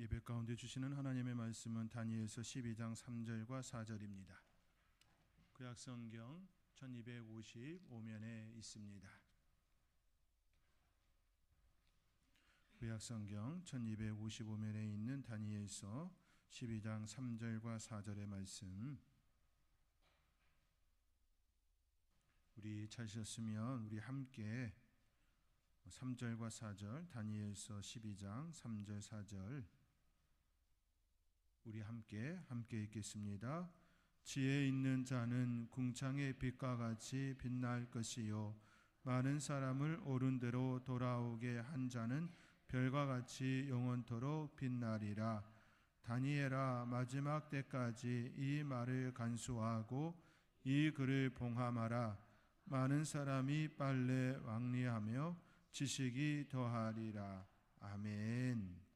예배 가운데 주시는 하나님의 말씀은 다니엘서 12장 3절과 4절입니다. 구약성경 1255면에 있습니다. 구약성경 1255면에 있는 다니엘서 12장 3절과 4절의 말씀, 우리 찾으셨으면 우리 함께 3절과 4절, 다니엘서 12장 3절 4절 우리 함께 읽겠습니다. 지혜 있는 자는 궁창의 빛과 같이 빛날 것이요, 많은 사람을 옳은 대로 돌아오게 한 자는 별과 같이 영원토록 빛나리라. 다니엘아, 마지막 때까지 이 말을 간수하고 이 글을 봉함하라. 많은 사람이 빨래 왕래하며 지식이 더하리라. 아멘.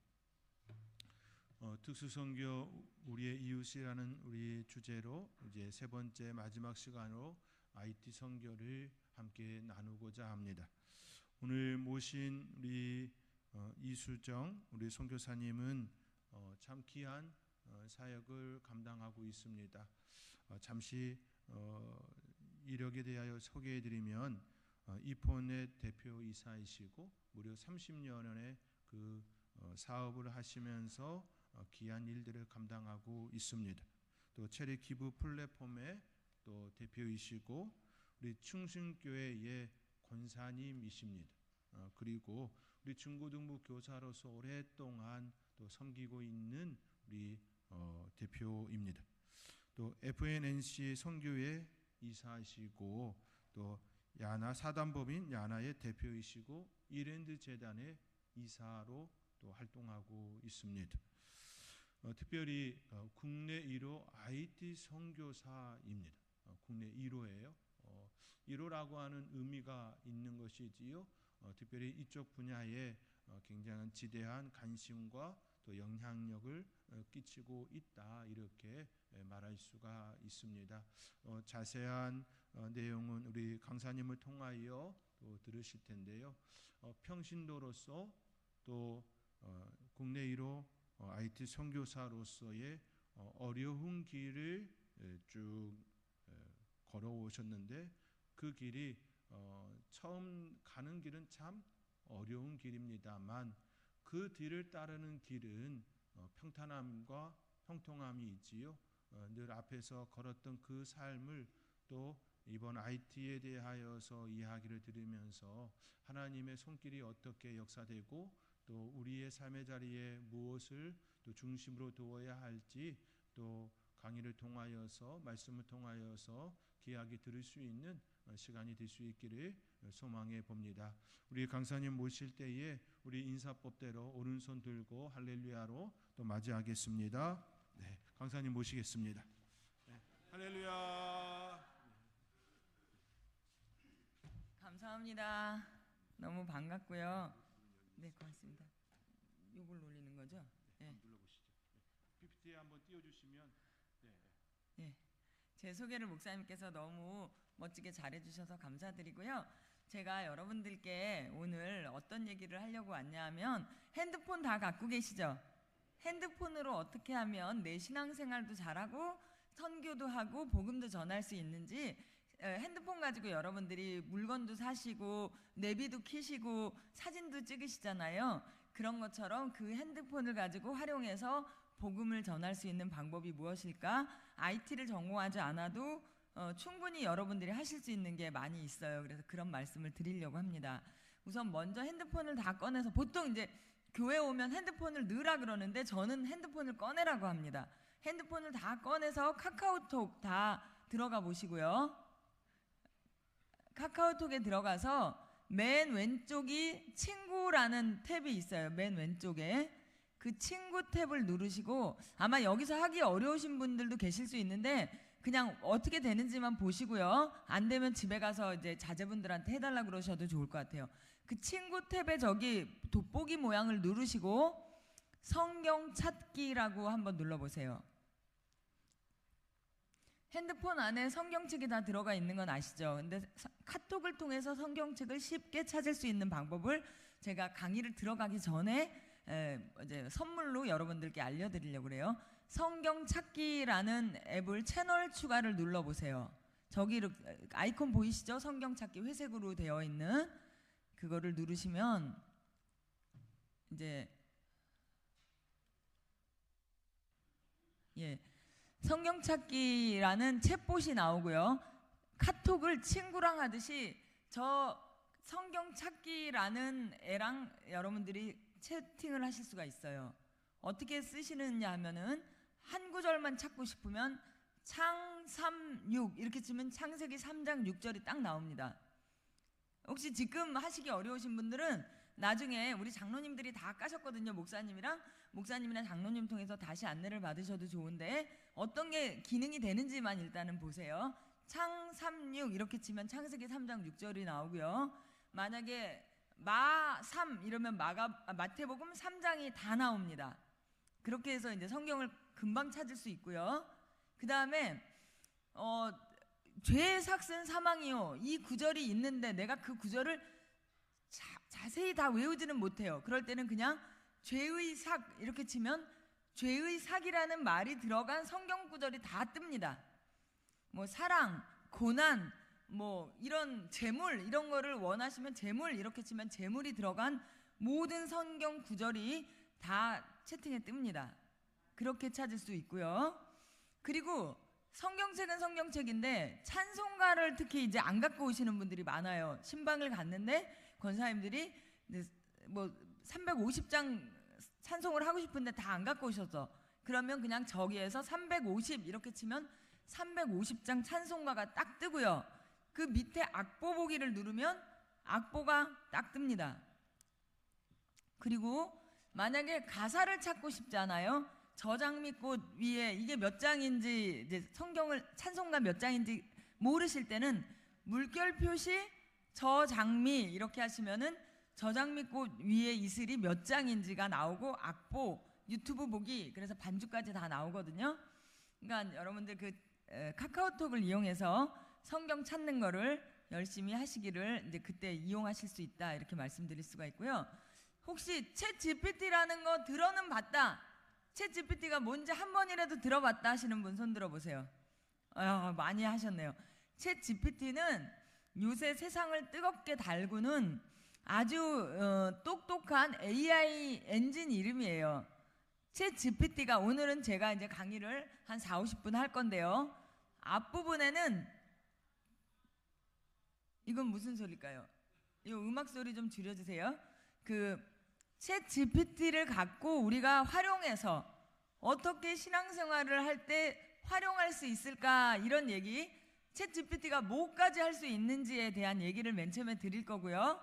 특수선교 우리의 이웃이라는 우리 주제로 이제 세 번째 마지막 시간으로 IT 선교를 함께 나누고자 합니다. 오늘 모신 우리 이수정 우리 선교사님은 참 귀한 사역을 감당하고 있습니다. 잠시 이력에 대하여 소개해드리면 이폰의 대표이사이시고 무려 30년의 그 사업을 하시면서 귀한 일들을 감당하고 있습니다. 또 체리 기부 플랫폼의 또 대표이시고 우리 충신교회의 권사님이십니다. 그리고 우리 중고등부 교사로서 오랫동안 또 섬기고 있는 우리 대표입니다. 또 FNNC 선교회 이사이시고 또 야나 사단법인 야나의 대표이시고 이랜드 재단의 이사로 또 활동하고 있습니다. 특별히 국내 1호 IT 선교사입니다. 국내 1호예요. 1호라고 하는 의미가 있는 것이지요. 특별히 이쪽 분야에 굉장한 지대한 관심과 또 영향력을 끼치고 있다, 이렇게 말할 수가 있습니다. 자세한 내용은 우리 강사님을 통하여 또 들으실 텐데요. 평신도로서 또 국내 1호 IT 선교사로서의 어려운 길을 쭉 걸어오셨는데 그 길이 처음 가는 길은 참 어려운 길입니다만 그 뒤를 따르는 길은 평탄함과 형통함이 있지요. 늘 앞에서 걸었던 그 삶을 또 이번 IT에 대하여서 이야기를 들으면서 하나님의 손길이 어떻게 역사되고 또 우리의 삶의 자리에 무엇을 또 중심으로 두어야 할지 또 강의를 통하여서 말씀을 통하여서 귀하게 들을 수 있는 시간이 될 수 있기를 소망해 봅니다. 우리 강사님 모실 때에 우리 인사법대로 오른손 들고 할렐루야로 또 맞이하겠습니다. 네, 강사님 모시겠습니다. 네, 할렐루야. 감사합니다. 너무 반갑고요. 네, 고맙습니다. 요걸 올리는 거죠? 네, 눌러보시죠. PPT에 한번 띄워주시면. 네. 제 소개를 목사님께서 너무 멋지게 잘해주셔서 감사드리고요. 제가 여러분들께 오늘 어떤 얘기를 하려고 왔냐면, 핸드폰 다 갖고 계시죠? 핸드폰으로 어떻게 하면 내 신앙생활도 잘하고 선교도 하고 복음도 전할 수 있는지, 핸드폰 가지고 여러분들이 물건도 사시고 내비도 키시고 사진도 찍으시잖아요. 그런 것처럼 그 핸드폰을 가지고 활용해서 복음을 전할 수 있는 방법이 무엇일까? IT를 전공하지 않아도 충분히 여러분들이 하실 수 있는 게 많이 있어요. 그래서 그런 말씀을 드리려고 합니다. 우선 먼저 핸드폰을 다 꺼내서, 보통 이제 교회 오면 핸드폰을 넣으라 그러는데 저는 핸드폰을 꺼내라고 합니다. 핸드폰을 다 꺼내서 카카오톡 다 들어가 보시고요. 카카오톡에 들어가서 맨 왼쪽이 친구라는 탭이 있어요. 맨 왼쪽에 그 친구 탭을 누르시고, 아마 여기서 하기 어려우신 분들도 계실 수 있는데 그냥 어떻게 되는지만 보시고요. 안 되면 집에 가서 이제 자제분들한테 해달라 그러셔도 좋을 것 같아요. 그 친구 탭에 저기 돋보기 모양을 누르시고 성경 찾기라고 한번 눌러보세요. 핸드폰 안에 성경책이 다 들어가 있는 건 아시죠? 근데 카톡을 통해서 성경책을 쉽게 찾을 수 있는 방법을 제가 강의를 들어가기 전에 이제 선물로 여러분들께 알려드리려고 그래요. 성경 찾기라는 앱을 채널 추가를 눌러보세요. 저기 아이콘 보이시죠? 성경 찾기 회색으로 되어 있는 그거를 누르시면 이제 성경 찾기라는 챗봇이 나오고요. 카톡을 친구랑 하듯이 저 성경 찾기라는 애랑 여러분들이 채팅을 하실 수가 있어요. 어떻게 쓰시느냐 하면은 한 구절만 찾고 싶으면 창 3, 6 이렇게 치면 창세기 3장 6절이 딱 나옵니다. 혹시 지금 하시기 어려우신 분들은 나중에 우리 장로님들이 다 까셨거든요. 목사님이랑 장로님 통해서 다시 안내를 받으셔도 좋은데 어떤 게 기능이 되는지만 일단은 보세요. 창 3, 6 이렇게 치면 창세기 3장 6절이 나오고요. 만약에 마 3 이러면 마태복음 3장이 다 나옵니다. 그렇게 해서 이제 성경을 금방 찾을 수 있고요. 그 다음에 죄의 삭은 사망이요. 이 구절이 있는데 내가 그 구절을 자세히 다 외우지는 못해요. 그럴 때는 그냥 죄의 삭 이렇게 치면 죄의 삭이라는 말이 들어간 성경 구절이 다 뜹니다. 뭐 사랑, 고난, 뭐 이런 재물 이런 거를 원하시면 재물 이렇게 치면 재물이 들어간 모든 성경 구절이 다 채팅에 뜹니다. 그렇게 찾을 수 있고요. 그리고 성경책은 성경책인데 찬송가를 특히 이제 안 갖고 오시는 분들이 많아요. 신방을 갔는데 권사님들이 뭐 350장 찬송을 하고 싶은데 다 안 갖고 오셨어. 그러면 그냥 저기에서 350 이렇게 치면 350장 찬송가가 딱 뜨고요. 그 밑에 악보 보기를 누르면 악보가 딱 뜹니다. 그리고 만약에 가사를 찾고 싶잖아요. 저장미꽃 위에 이게 몇 장인지 이제 성경을 찬송가 몇 장인지 모르실 때는 물결 표시 저장미 이렇게 하시면은 저장미꽃 위에 이슬이 몇 장인지가 나오고 악보 유튜브 보기 그래서 반주까지 다 나오거든요. 그러니까 여러분들 그 카카오톡을 이용해서 성경 찾는 거를 열심히 하시기를 이제 그때 이용하실 수 있다 이렇게 말씀드릴 수가 있고요. 혹시 챗 GPT라는 거 들어는 봤다. 챗 GPT가 뭔지 한 번이라도 들어봤다 하시는 분 손 들어보세요. 많이 하셨네요. 챗 GPT는 요새 세상을 뜨겁게 달구는 아주 똑똑한 AI 엔진 이름이에요. 챗 GPT가 오늘은 제가 이제 강의를 한 40-50분 할 건데요. 앞부분에는 이건 무슨 소리일까요? 이 음악 소리 좀 줄여주세요. 챗 GPT를 갖고 우리가 활용해서 어떻게 신앙생활을 할 때 활용할 수 있을까 이런 얘기 챗 GPT가 뭐까지 할 수 있는지에 대한 얘기를 맨 처음에 드릴 거고요.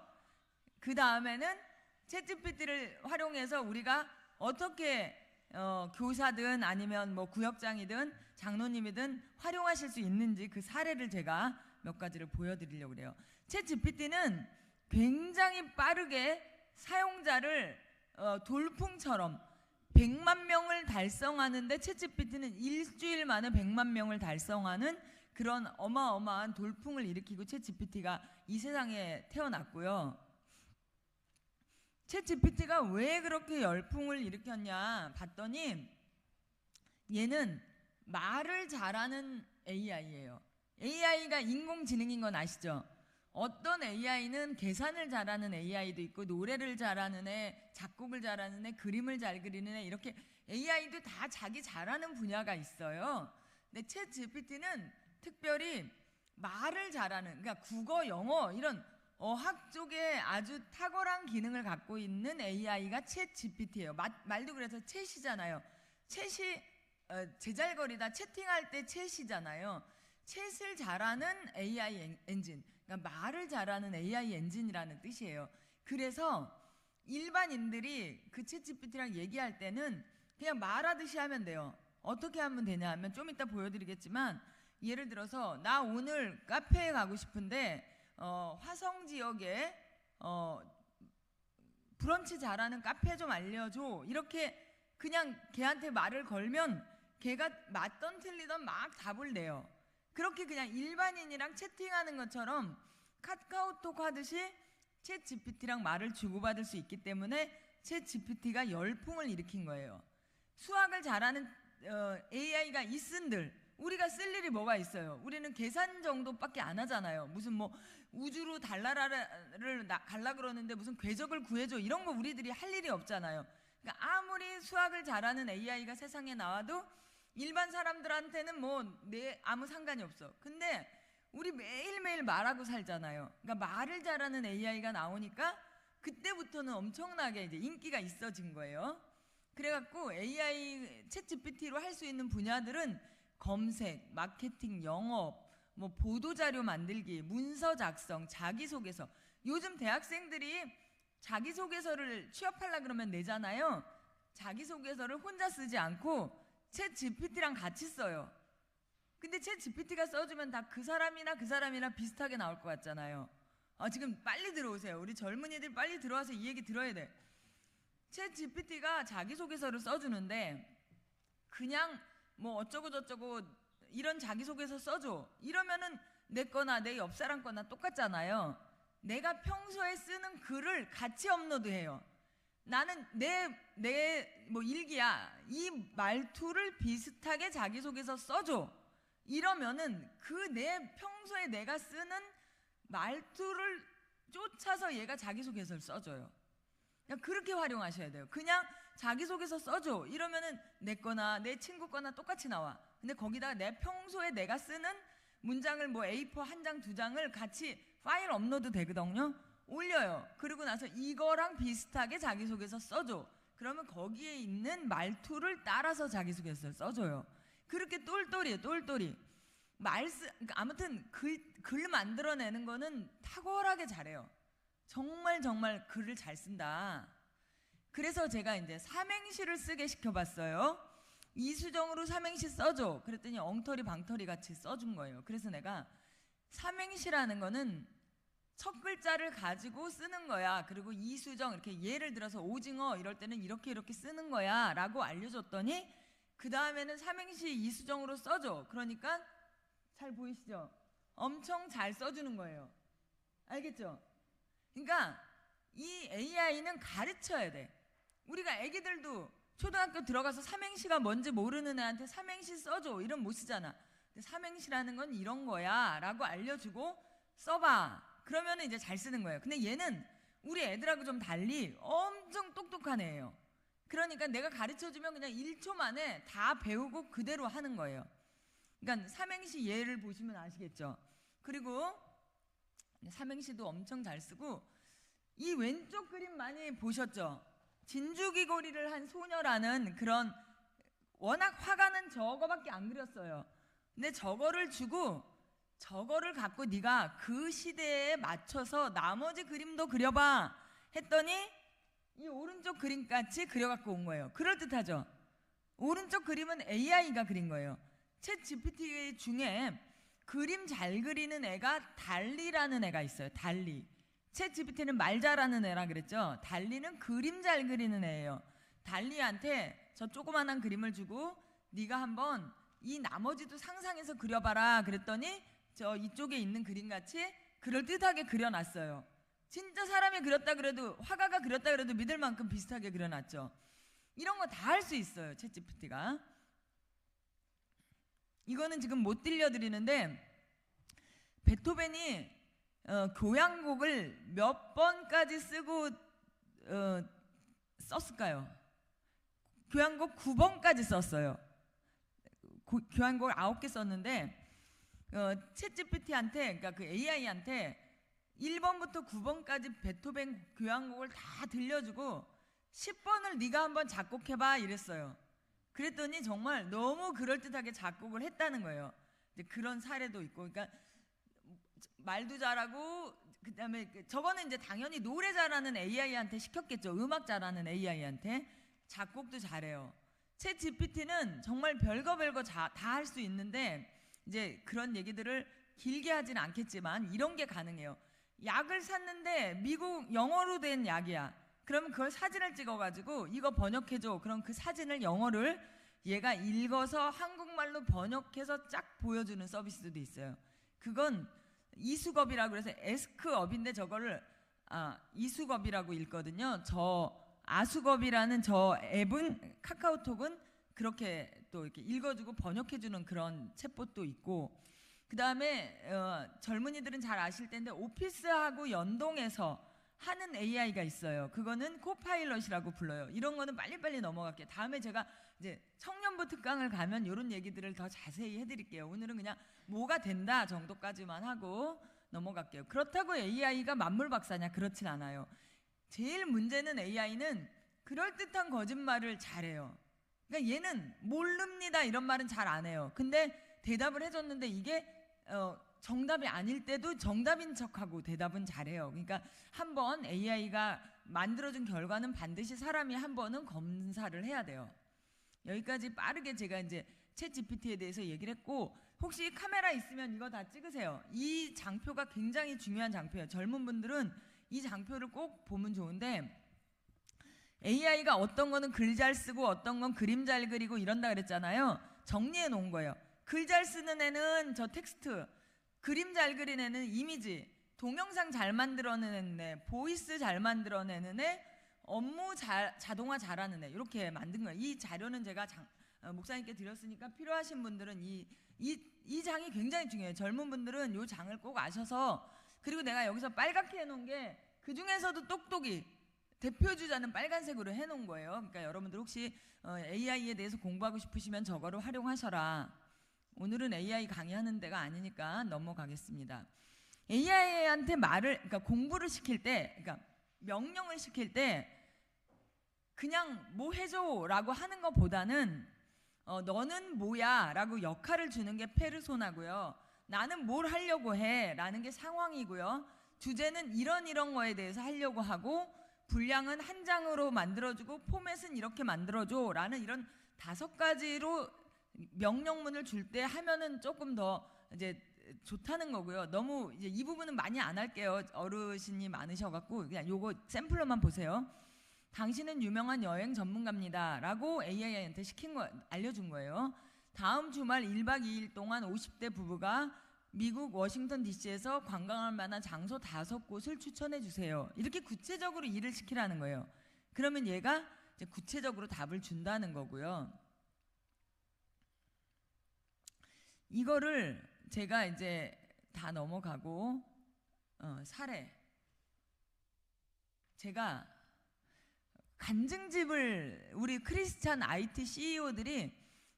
그 다음에는 챗 GPT를 활용해서 우리가 어떻게 교사든 아니면 뭐 구역장이든 장로님이든 활용하실 수 있는지 그 사례를 제가 몇 가지를 보여드리려고 그래요. 챗 GPT는 굉장히 빠르게 사용자를 돌풍처럼 100만 명을 달성하는데 챗 GPT는 일주일 만에 100만 명을 달성하는 그런 어마어마한 돌풍을 일으키고 챗 GPT가 이 세상에 태어났고요. 챗 GPT가 왜 그렇게 열풍을 일으켰냐 봤더니 얘는 말을 잘하는 AI예요. AI가 인공지능인 건 아시죠? 어떤 AI는 계산을 잘하는 AI도 있고 노래를 잘하는 애, 작곡을 잘하는 애, 그림을 잘 그리는 애 이렇게 AI도 다 자기 잘하는 분야가 있어요. 근데 챗 GPT는 특별히 말을 잘하는 그러니까 국어, 영어 이런 어학 쪽에 아주 탁월한 기능을 갖고 있는 AI가 챗 GPT예요. 말도 그래서 챗이잖아요. 챗이 제잘거리다 채팅할 때 챗이잖아요. 챗을 잘하는 AI 엔진 그러니까 말을 잘하는 AI 엔진이라는 뜻이에요. 그래서 일반인들이 그 챗 GPT랑 얘기할 때는 그냥 말하듯이 하면 돼요. 어떻게 하면 되냐 하면 좀 이따 보여드리겠지만 예를 들어서 나 오늘 카페에 가고 싶은데 화성 지역에 브런치 잘하는 카페 좀 알려줘 이렇게 그냥 걔한테 말을 걸면 걔가 맞던 틀리던 막 답을 내요. 그렇게 그냥 일반인이랑 채팅하는 것처럼 카카오톡 하듯이 챗 GPT랑 말을 주고받을 수 있기 때문에 챗 GPT가 열풍을 일으킨 거예요. 수학을 잘하는 AI가 있은들 우리가 쓸 일이 뭐가 있어요? 우리는 계산 정도밖에 안 하잖아요. 무슨 뭐 우주로 달나라를 갈라 그러는데 무슨 궤적을 구해줘 이런 거 우리들이 할 일이 없잖아요. 그러니까 아무리 수학을 잘하는 AI가 세상에 나와도 일반 사람들한테는 뭐 아무 상관이 없어. 근데 우리 매일매일 말하고 살잖아요. 그러니까 말을 잘하는 AI가 나오니까 그때부터는 엄청나게 이제 인기가 있어진 거예요. 그래갖고 AI 챗 GPT로 할 수 있는 분야들은 검색, 마케팅, 영업, 뭐 보도자료 만들기, 문서 작성, 자기소개서. 요즘 대학생들이 자기소개서를 취업하려고 그러면 내잖아요. 자기소개서를 혼자 쓰지 않고 챗 GPT랑 같이 써요. 근데 챗 GPT가 써주면 다 그 사람이나 비슷하게 나올 것 같잖아요. 지금 빨리 들어오세요. 우리 젊은이들 빨리 들어와서 이 얘기 들어야 돼. 챗 GPT가 자기소개서를 써주는데 그냥 뭐 어쩌고 저쩌고 이런 자기소개서 써줘 이러면은 내 거나 내 옆 사람 거나 똑같잖아요. 내가 평소에 쓰는 글을 같이 업로드해요. 나는 내 뭐 일기야 이 말투를 비슷하게 자기소개서 써줘 이러면은 그 내 평소에 내가 쓰는 말투를 쫓아서 얘가 자기소개서를 써줘요. 그냥 그렇게 활용하셔야 돼요. 그냥 자기소개서 써줘 이러면은 내 거나 내 친구 거나 똑같이 나와. 근데 거기다가 내 평소에 내가 쓰는 문장을 뭐 A4 한 장, 두 장을 같이 파일 업로드 되거든요. 올려요. 그리고 나서 이거랑 비슷하게 자기소개서 써줘. 그러면 거기에 있는 말투를 따라서 자기소개서를 써줘요. 그렇게 똘똘이에요. 똘똘이. 아무튼 글 만들어내는 거는 탁월하게 잘해요. 정말 글을 잘 쓴다. 그래서 제가 이제 삼행시를 쓰게 시켜봤어요. 이수정으로 삼행시 써줘. 그랬더니 엉터리 방터리 같이 써준 거예요. 그래서 내가 삼행시라는 거는 첫 글자를 가지고 쓰는 거야. 그리고 이수정 이렇게 예를 들어서 오징어 이럴 때는 이렇게 쓰는 거야 라고 알려줬더니 그 다음에는 삼행시 이수정으로 써줘. 그러니까 잘 보이시죠? 엄청 잘 써주는 거예요. 알겠죠? 그러니까 이 AI는 가르쳐야 돼. 우리가 애기들도 초등학교 들어가서 삼행시가 뭔지 모르는 애한테 삼행시 써줘 이러면 못 쓰잖아. 근데 삼행시라는 건 이런 거야 라고 알려주고 써봐. 그러면 이제 잘 쓰는 거예요. 근데 얘는 우리 애들하고 좀 달리 엄청 똑똑한 애예요. 그러니까 내가 가르쳐주면 그냥 1초 만에 다 배우고 그대로 하는 거예요. 그러니까 삼행시 예를 보시면 아시겠죠. 그리고 삼행시도 엄청 잘 쓰고 이 왼쪽 그림 많이 보셨죠? 진주귀걸이를 한 소녀라는 그런 워낙 화가는 저거밖에 안 그렸어요. 근데 저거를 주고 저거를 갖고 네가 그 시대에 맞춰서 나머지 그림도 그려봐 했더니 이 오른쪽 그림같이 그려갖고 온 거예요. 그럴듯하죠? 오른쪽 그림은 AI가 그린 거예요. 챗 GPT 중에 그림 잘 그리는 애가 달리라는 애가 있어요. 달리. 챗 GPT는 말 잘하는 애라 그랬죠. 달리는 그림 잘 그리는 애예요. 달리한테 저 조그만한 그림을 주고 네가 한번 이 나머지도 상상해서 그려봐라 그랬더니 저 이쪽에 있는 그림같이 그럴듯하게 그려놨어요. 진짜 사람이 그렸다 그래도 화가가 그렸다 그래도 믿을 만큼 비슷하게 그려놨죠. 이런 거 다 할 수 있어요. 챗 GPT가. 이거는 지금 못 들려드리는데 베토벤이 교향곡을 몇 번까지 쓰고 썼을까요? 교향곡 9번까지 썼어요. 교향곡을 9개 썼는데 챗 GPT한테 그러니까 그 AI한테 1번부터 9번까지 베토벤 교향곡을 다 들려주고 10번을 네가 한번 작곡해봐 이랬어요. 그랬더니 정말 너무 그럴듯하게 작곡을 했다는 거예요. 이제 그런 사례도 있고, 그러니까 말도 잘하고 그다음에 저거는 이제 당연히 노래 잘하는 AI한테 시켰겠죠. 음악 잘하는 AI한테. 작곡도 잘해요. 챗 GPT는 정말 별거 다 할 수 있는데 이제 그런 얘기들을 길게 하지는 않겠지만 이런 게 가능해요. 약을 샀는데 미국 영어로 된 약이야. 그러면 그걸 사진을 찍어가지고 이거 번역해줘. 그럼 그 사진을 영어를 얘가 읽어서 한국말로 번역해서 쫙 보여주는 서비스도 있어요. 그건 이수겁이라고 해서 에스크업인데 저거를 이수겁이라고 읽거든요. 저 아수겁이라는 저 앱은, 카카오톡은 그렇게 또 이렇게 읽어주고 번역해주는 그런 챗봇도 있고, 그 다음에 젊은이들은 잘 아실 텐데 오피스하고 연동해서 하는 AI가 있어요. 그거는 코파일럿이라고 불러요. 이런 거는 빨리빨리 넘어갈게요. 다음에 제가 이제 청년부 특강을 가면 이런 얘기들을 더 자세히 해드릴게요. 오늘은 그냥 뭐가 된다 정도까지만 하고 넘어갈게요. 그렇다고 AI가 만물박사냐? 그렇진 않아요. 제일 문제는 AI는 그럴듯한 거짓말을 잘해요. 그러니까 얘는 모릅니다 이런 말은 잘 안 해요. 근데 대답을 해줬는데 이게 정답이 아닐 때도 정답인 척하고 대답은 잘해요. 그러니까 한번 AI가 만들어준 결과는 반드시 사람이 한 번은 검사를 해야 돼요. 여기까지 빠르게 제가 이제 챗 GPT에 대해서 얘기를 했고, 혹시 카메라 있으면 이거 다 찍으세요. 이 장표가 굉장히 중요한 장표예요. 젊은 분들은 이 장표를 꼭 보면 좋은데, AI가 어떤 거는 글 잘 쓰고 어떤 건 그림 잘 그리고 이런다 그랬잖아요. 정리해 놓은 거예요. 글 잘 쓰는 애는 저 텍스트, 그림 잘 그리는 애는 이미지, 동영상 잘 만들어내는 애, 보이스 잘 만들어내는 애, 업무 자동화 잘하는 애, 이렇게 만든 거예요. 이 자료는 제가 목사님께 드렸으니까 필요하신 분들은 이 장이 굉장히 중요해요. 젊은 분들은 이 장을 꼭 아셔서, 그리고 내가 여기서 빨갛게 해놓은 게 그 중에서도 똑똑이 대표 주자는 빨간색으로 해놓은 거예요. 그러니까 여러분들 혹시 AI에 대해서 공부하고 싶으시면 저거를 활용하셔라. 오늘은 AI 강의하는 데가 아니니까 넘어가겠습니다. AI한테 그러니까 공부를 시킬 때, 그러니까 명령을 시킬 때 그냥 뭐 해줘라고 하는 것보다는 너는 뭐야라고 역할을 주는 게 페르소나고요. 나는 뭘 하려고 해라는 게 상황이고요. 주제는 이런 거에 대해서 하려고 하고, 분량은 한 장으로 만들어주고 포맷은 이렇게 만들어줘라는 이런 5가지로 명령문을 줄 때 하면은 조금 더 이제 좋다는 거고요. 너무 이제 이 부분은 많이 안 할게요. 어르신이 많으셔갖고 그냥 요거 샘플로만 보세요. 당신은 유명한 여행 전문가입니다라고 AI한테 알려준 거예요. 다음 주말 1박 2일 동안 50대 부부가 미국 워싱턴 DC에서 관광할 만한 장소 5곳을 추천해 주세요. 이렇게 구체적으로 일을 시키라는 거예요. 그러면 얘가 이제 구체적으로 답을 준다는 거고요. 이거를 제가 이제 다 넘어가고 사례, 제가 간증집을, 우리 크리스찬 IT CEO들이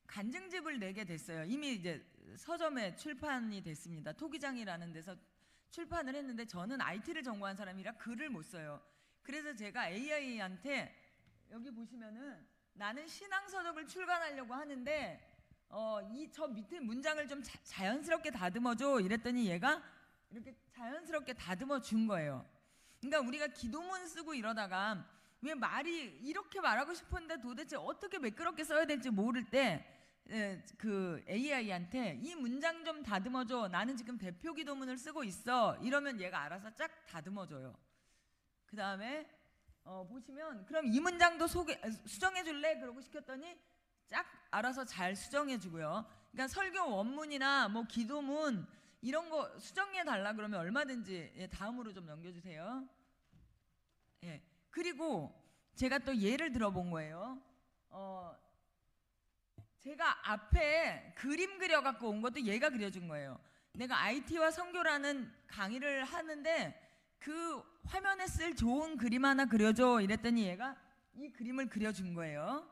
간증집을 내게 됐어요. 이미 이제 서점에 출판이 됐습니다. 토기장이라는 데서 출판을 했는데, 저는 IT를 전공한 사람이라 글을 못 써요. 그래서 제가 AI한테 여기 보시면은 나는 신앙서적을 출간하려고 하는데 저 밑에 문장을 좀 자연스럽게 다듬어줘 이랬더니 얘가 이렇게 자연스럽게 다듬어 준 거예요. 그러니까 우리가 기도문 쓰고 이러다가 왜 말이 이렇게 말하고 싶은데 도대체 어떻게 매끄럽게 써야 될지 모를 때 그 AI한테 이 문장 좀 다듬어줘, 나는 지금 대표 기도문을 쓰고 있어, 이러면 얘가 알아서 쫙 다듬어줘요. 그 다음에 보시면 그럼 이 문장도 수정해 줄래? 그러고 시켰더니 쫙 알아서 잘 수정해 주고요. 그러니까 설교 원문이나 뭐 기도문 이런 거 수정해 달라 그러면 얼마든지. 다음으로 좀 넘겨주세요. 그리고 제가 또 예를 들어본 거예요. 제가 앞에 그림 그려갖고 온 것도 얘가 그려준 거예요. 내가 IT와 선교라는 강의를 하는데 그 화면에 쓸 좋은 그림 하나 그려줘 이랬더니 얘가 이 그림을 그려준 거예요.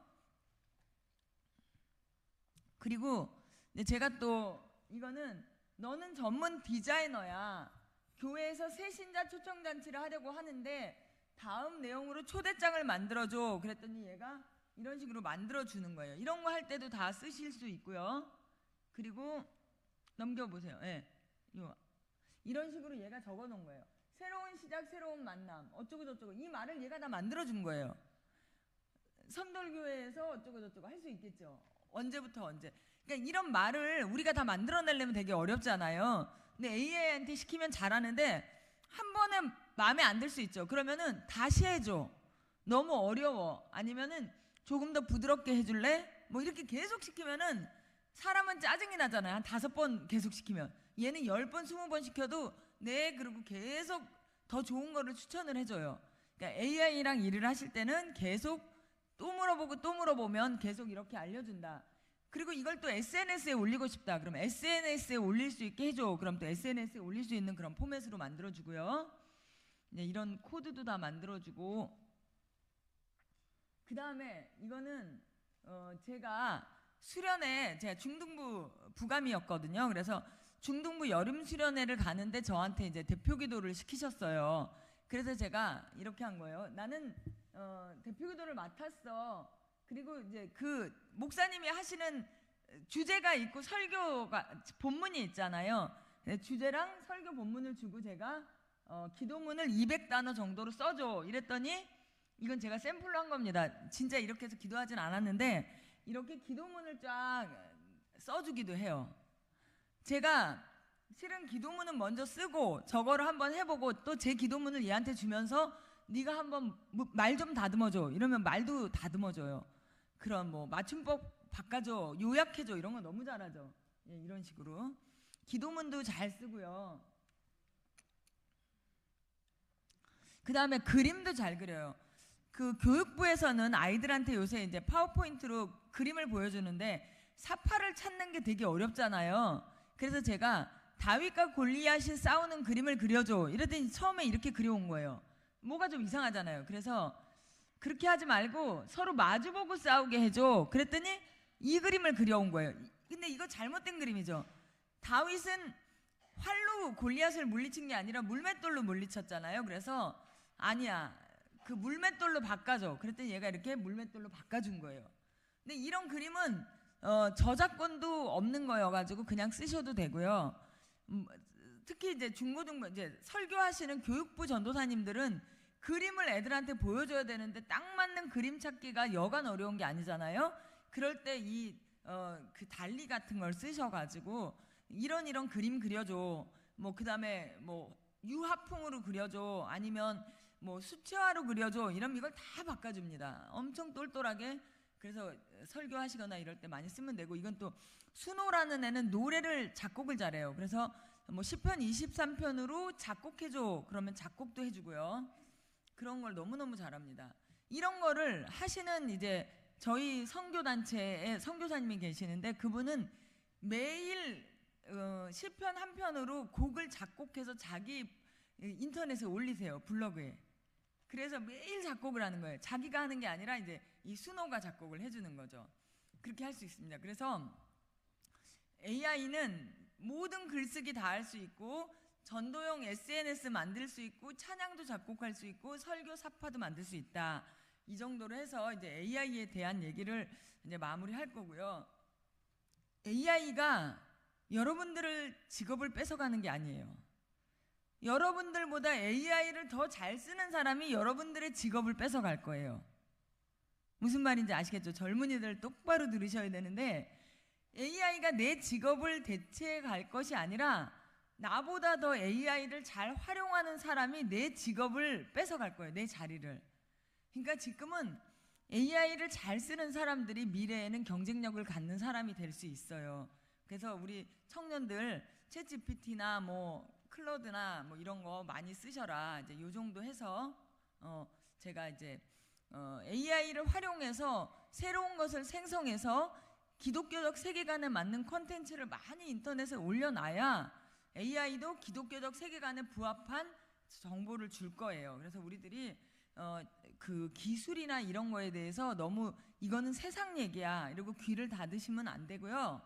그리고 제가 또 이거는 너는 전문 디자이너야. 교회에서 새신자 초청잔치를 하려고 하는데 다음 내용으로 초대장을 만들어줘. 그랬더니 얘가 이런 식으로 만들어주는 거예요. 이런 거 할 때도 다 쓰실 수 있고요. 그리고 넘겨보세요. 이런 식으로 얘가 적어놓은 거예요. 새로운 시작, 새로운 만남, 어쩌고 저쩌고. 이 말을 얘가 다 만들어준 거예요. 선돌교회에서 어쩌고 저쩌고 할 수 있겠죠. 언제부터 언제. 그러니까 이런 말을 우리가 다 만들어내려면 되게 어렵잖아요. 근데 AI한테 시키면 잘하는데 한 번에 마음에 안 들 수 있죠. 그러면은 다시 해줘. 너무 어려워. 아니면은 조금 더 부드럽게 해줄래? 뭐 이렇게 계속 시키면은 사람은 짜증이 나잖아요. 한 5번 계속 시키면. 얘는 10번, 20번 시켜도 네 그러고 계속 더 좋은 거를 추천을 해줘요. 그러니까 AI랑 일을 하실 때는 계속 또 물어보고 또 물어보면 계속 이렇게 알려준다. 그리고 이걸 또 SNS에 올리고 싶다. 그럼 SNS에 올릴 수 있게 해줘. 그럼 또 SNS에 올릴 수 있는 그런 포맷으로 만들어주고요. 이런 코드도 다 만들어주고, 그 다음에 이거는 제가 수련회, 제가 중등부 부감이었거든요. 그래서 중등부 여름 수련회를 가는데 저한테 이제 대표 기도를 시키셨어요. 그래서 제가 이렇게 한 거예요. 나는 대표 기도를 맡았어. 그리고 이제 그 목사님이 하시는 주제가 있고 설교가 본문이 있잖아요. 주제랑 설교 본문을 주고 제가 기도문을 200단어 정도로 써줘 이랬더니, 이건 제가 샘플로 한 겁니다. 진짜 이렇게 해서 기도하진 않았는데 이렇게 기도문을 쫙 써주기도 해요. 제가 실은 기도문은 먼저 쓰고 저거를 한번 해보고 또 제 기도문을 얘한테 주면서 네가 한번 말 좀 다듬어줘 이러면 말도 다듬어줘요. 그런 뭐 맞춤법 바꿔줘, 요약해줘 이런 거 너무 잘하죠. 예, 이런 식으로 기도문도 잘 쓰고요. 그 다음에 그림도 잘 그려요. 그 교육부에서는 아이들한테 요새 이제 파워포인트로 그림을 보여주는데 사파를 찾는 게 되게 어렵잖아요. 그래서 제가 다윗과 골리앗이 싸우는 그림을 그려줘 이랬더니 처음에 이렇게 그려온 거예요. 뭐가 좀 이상하잖아요. 그래서 그렇게 하지 말고 서로 마주보고 싸우게 해줘 그랬더니 이 그림을 그려온 거예요. 근데 이거 잘못된 그림이죠. 다윗은 활로 골리앗을 물리친 게 아니라 물맷돌로 물리쳤잖아요. 그래서 아니야, 그 물맷돌로 바꿔줘 그랬더니 얘가 이렇게 물맷돌로 바꿔준 거예요. 근데 이런 그림은 저작권도 없는 거여가지고 그냥 쓰셔도 되고요. 특히 이제 중고등부 이제 설교하시는 교육부 전도사님들은 그림을 애들한테 보여줘야 되는데 딱 맞는 그림 찾기가 여간 어려운 게 아니잖아요. 그럴 때 그 달리 같은 걸 쓰셔가지고 이런 그림 그려줘. 뭐 그다음에 뭐 유화풍으로 그려줘. 아니면 뭐 수채화로 그려줘. 이러면 이걸 다 바꿔줍니다. 엄청 똘똘하게. 그래서 설교하시거나 이럴 때 많이 쓰면 되고, 이건 또 순호라는 애는 노래를 작곡을 잘해요. 그래서 뭐 시편 23편으로 작곡해줘 그러면 작곡도 해주고요. 그런 걸 너무너무 잘합니다. 이런 거를 하시는 이제 저희 선교단체에 선교사님이 계시는데 그분은 매일 시편 한 편으로 곡을 작곡해서 자기 인터넷에 올리세요. 블로그에. 그래서 매일 작곡을 하는 거예요. 자기가 하는 게 아니라 이제 이 순호가 작곡을 해주는 거죠. 그렇게 할 수 있습니다. 그래서 AI는 모든 글쓰기 다 할 수 있고 전도용 SNS 만들 수 있고 찬양도 작곡할 수 있고 설교 사파도 만들 수 있다. 이 정도로 해서 이제 AI에 대한 얘기를 이제 마무리할 거고요. AI가 여러분들을 직업을 뺏어가는 게 아니에요. 여러분들보다 AI를 더 잘 쓰는 사람이 여러분들의 직업을 뺏어갈 거예요. 무슨 말인지 아시겠죠? 젊은이들 똑바로 들으셔야 되는데 AI가 내 직업을 대체할 것이 아니라 나보다 더 AI를 잘 활용하는 사람이 내 직업을 뺏어갈 거예요. 내 자리를. 그러니까 지금은 AI를 잘 쓰는 사람들이 미래에는 경쟁력을 갖는 사람이 될 수 있어요. 그래서 우리 청년들 챗GPT나 뭐 클로드나 뭐 이런 거 많이 쓰셔라. 이제 요 정도 해서 제가 이제 AI를 활용해서 새로운 것을 생성해서 기독교적 세계관에 맞는 콘텐츠를 많이 인터넷에 올려놔야 AI도 기독교적 세계관에 부합한 정보를 줄 거예요. 그래서 우리들이 그 기술이나 이런 거에 대해서 너무 이거는 세상 얘기야 이러고 귀를 닫으시면 안 되고요.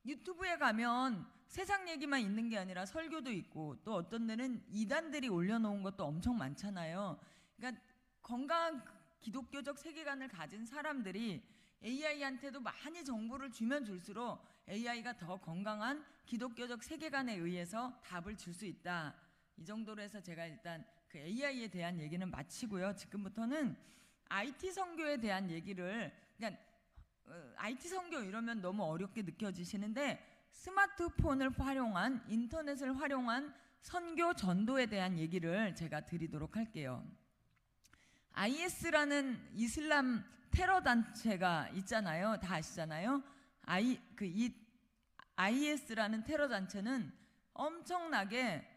유튜브에 가면 세상 얘기만 있는 게 아니라 설교도 있고 또 어떤 데는 이단들이 올려놓은 것도 엄청 많잖아요. 그러니까 건강한 기독교적 세계관을 가진 사람들이 AI한테도 많이 정보를 주면 줄수록 AI가 더 건강한 기독교적 세계관에 의해서 답을 줄 수 있다. 이 정도로 해서 제가 일단 그 AI에 대한 얘기는 마치고요. 지금부터는 IT 선교에 대한 얘기를, 그러니까 IT 선교 이러면 너무 어렵게 느껴지시는데 스마트폰을 활용한, 인터넷을 활용한 선교 전도에 대한 얘기를 제가 드리도록 할게요. IS라는 이슬람 테러 단체가 있잖아요. 다 아시잖아요. IS라는 테러 단체는 엄청나게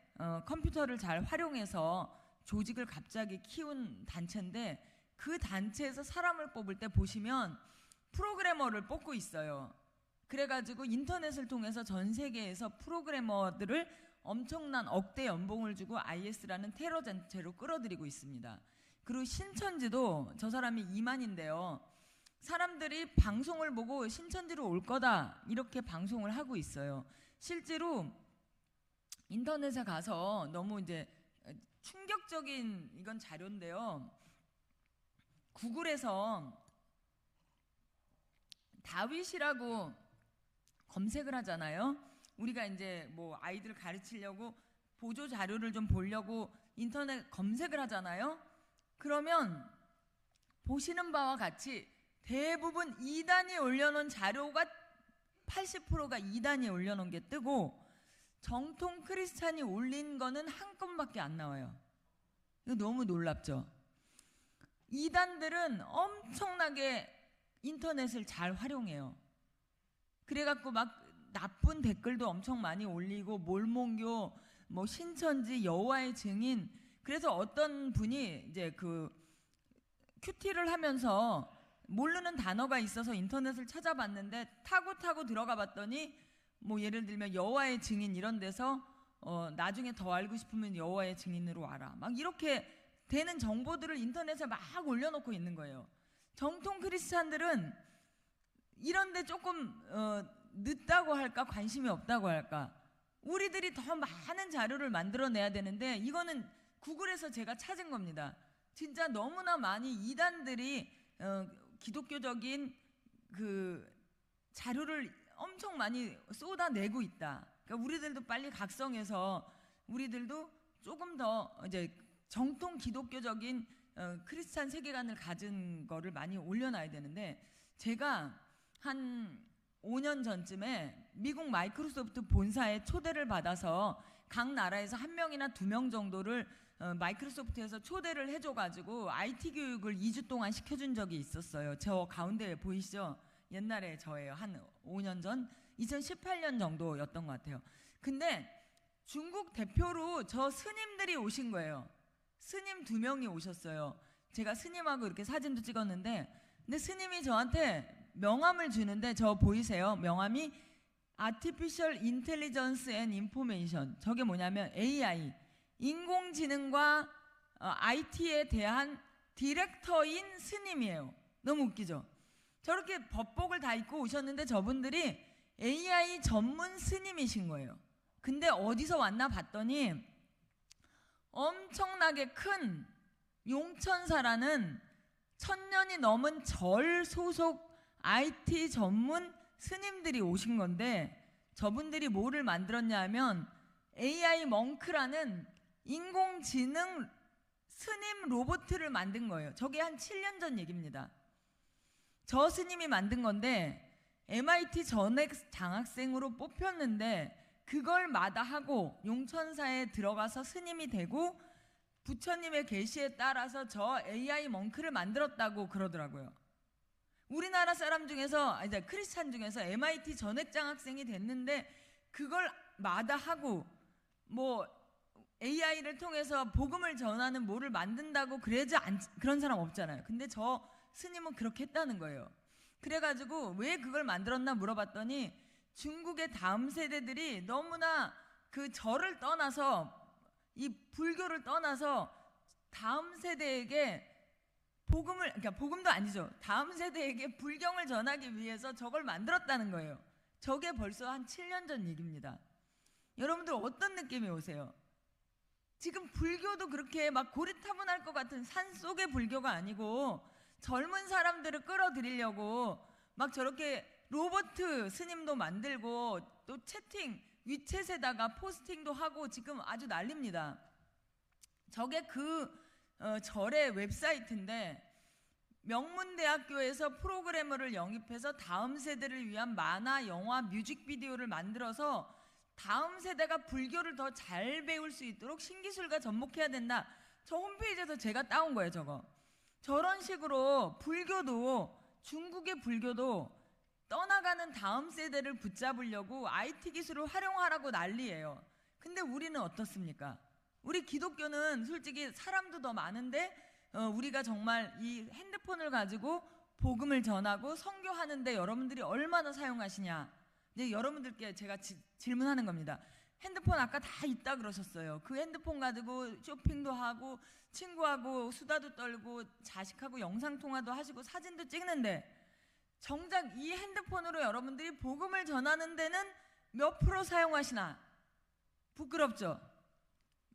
컴퓨터를 잘 활용해서 조직을 갑자기 키운 단체인데 그 단체에서 사람을 뽑을 때 보시면 프로그래머를 뽑고 있어요. 그래가지고 인터넷을 통해서 전 세계에서 프로그래머들을 엄청난 억대 연봉을 주고 IS라는 테러 단체로 끌어들이고 있습니다. 그리고 신천지도 저 사람이 이만인데요. 사람들이 방송을 보고 신천지로 올 거다 이렇게 방송을 하고 있어요. 실제로 인터넷에 가서 너무 이제 충격적인 이건 자료인데요. 구글에서 다윗이라고 검색을 하잖아요. 우리가 이제 뭐 아이들 가르치려고 보조 자료를 좀 보려고 인터넷 검색을 하잖아요. 그러면 보시는 바와 같이 대부분 2단이 올려놓은 자료가 80%가 2단이 올려놓은 게 뜨고 정통 크리스찬이 올린 거는 한 건밖에 안 나와요. 이거 너무 놀랍죠? 2단들은 엄청나게 인터넷을 잘 활용해요. 그래갖고 막 나쁜 댓글도 엄청 많이 올리고 몰몬교, 뭐 신천지, 여호와의 증인. 그래서 어떤 분이 이제 그 큐티를 하면서 모르는 단어가 있어서 인터넷을 찾아봤는데 타고 들어가 봤더니 뭐 예를 들면 여호와의 증인 이런 데서 나중에 더 알고 싶으면 여호와의 증인으로 와라. 막 이렇게 되는 정보들을 인터넷에 막 올려놓고 있는 거예요. 정통 크리스찬들은 이런데 조금 늦다고 할까 관심이 없다고 할까 우리들이 더 많은 자료를 만들어내야 되는데 이거는 구글에서 제가 찾은 겁니다. 진짜 너무나 많이 이단들이 기독교적인 그 자료를 엄청 많이 쏟아내고 있다. 그러니까 우리들도 빨리 각성해서 우리들도 조금 더 이제 정통 기독교적인 크리스찬 세계관을 가진 거를 많이 올려놔야 되는데 제가 한 5년 전쯤에 미국 마이크로소프트 본사에 초대를 받아서 각 나라에서 1명이나 2명 정도를 마이크로소프트에서 초대를 해줘가지고 IT 교육을 2주 동안 시켜준 적이 있었어요. 저 가운데 보이시죠? 옛날에 저예요. 한 5년 전 2018년 정도였던 것 같아요. 근데 중국 대표로 저 스님들이 오신 거예요. 스님 2명이 오셨어요. 제가 스님하고 이렇게 사진도 찍었는데 근데 스님이 저한테 명함을 주는데 저 보이세요? 명함이 Artificial Intelligence and Information. 저게 뭐냐면 AI, 인공지능과 IT에 대한 디렉터인 스님이에요. 너무 웃기죠? 저렇게 법복을 다 입고 오셨는데 저분들이 AI 전문 스님이신 거예요. 근데 어디서 왔나 봤더니 엄청나게 큰 용천사라는 1000년이 넘은 절 소속 IT 전문 스님들이 오신 건데 저분들이 뭐를 만들었냐 하면 AI 멍크라는 인공지능 스님 로봇을 만든 거예요. 저게 한 7년 전 얘기입니다. 저 스님이 만든 건데 MIT 전액 장학생으로 뽑혔는데 그걸 마다하고 용천사에 들어가서 스님이 되고 부처님의 계시에 따라서 저 AI 멍크를 만들었다고 그러더라고요. 우리나라 사람 중에서 이제 크리스찬 중에서 MIT 전액 장학생이 됐는데 그걸 마다하고 뭐 AI를 통해서 복음을 전하는 뭐를 만든다고 그런 사람 없잖아요. 근데 저 스님은 그렇게 했다는 거예요. 그래가지고 왜 그걸 만들었나 물어봤더니 중국의 다음 세대들이 너무나 그 절을 떠나서 이 불교를 떠나서 다음 세대에게 그러니까 복음도 아니죠. 다음 세대에게 불경을 전하기 위해서 저걸 만들었다는 거예요. 저게 벌써 한 7년 전 얘기입니다. 여러분들 어떤 느낌이 오세요? 지금 불교도 그렇게 막 고리타분할 것 같은 산속의 불교가 아니고 젊은 사람들을 끌어들이려고 막 저렇게 로봇 스님도 만들고 또 채팅 위챗에다가 포스팅도 하고 지금 아주 난립니다. 저게 그 절의 웹사이트인데 명문대학교에서 프로그래머를 영입해서 다음 세대를 위한 만화, 영화, 뮤직비디오를 만들어서 다음 세대가 불교를 더 잘 배울 수 있도록 신기술과 접목해야 된다. 저 홈페이지에서 제가 따온 거예요. 저거. 저런 식으로 불교도 중국의 불교도 떠나가는 다음 세대를 붙잡으려고 IT 기술을 활용하라고 난리예요. 근데 우리는 어떻습니까? 우리 기독교는 솔직히 사람도 더 많은데 우리가 정말 이 핸드폰을 가지고 복음을 전하고 선교하는데 여러분들이 얼마나 사용하시냐. 이제 여러분들께 제가 질문하는 겁니다. 핸드폰 아까 다 있다 그러셨어요. 그 핸드폰 가지고 쇼핑도 하고 친구하고 수다도 떨고 자식하고 영상통화도 하시고 사진도 찍는데 정작 이 핸드폰으로 여러분들이 복음을 전하는 데는 몇 프로 사용하시나? 부끄럽죠?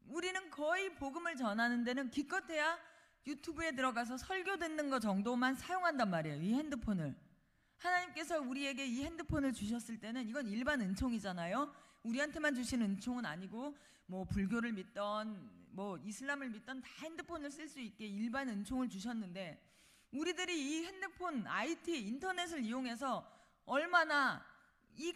우리는 거의 복음을 전하는 데는 기껏해야 유튜브에 들어가서 설교 듣는 거 정도만 사용한단 말이에요. 이 핸드폰을. 하나님께서 우리에게 이 핸드폰을 주셨을 때는 이건 일반 은총이잖아요. 우리한테만 주신 은총은 아니고 뭐 불교를 믿던 뭐 이슬람을 믿던 다 핸드폰을 쓸 수 있게 일반 은총을 주셨는데 우리들이 이 핸드폰, IT, 인터넷을 이용해서 얼마나 이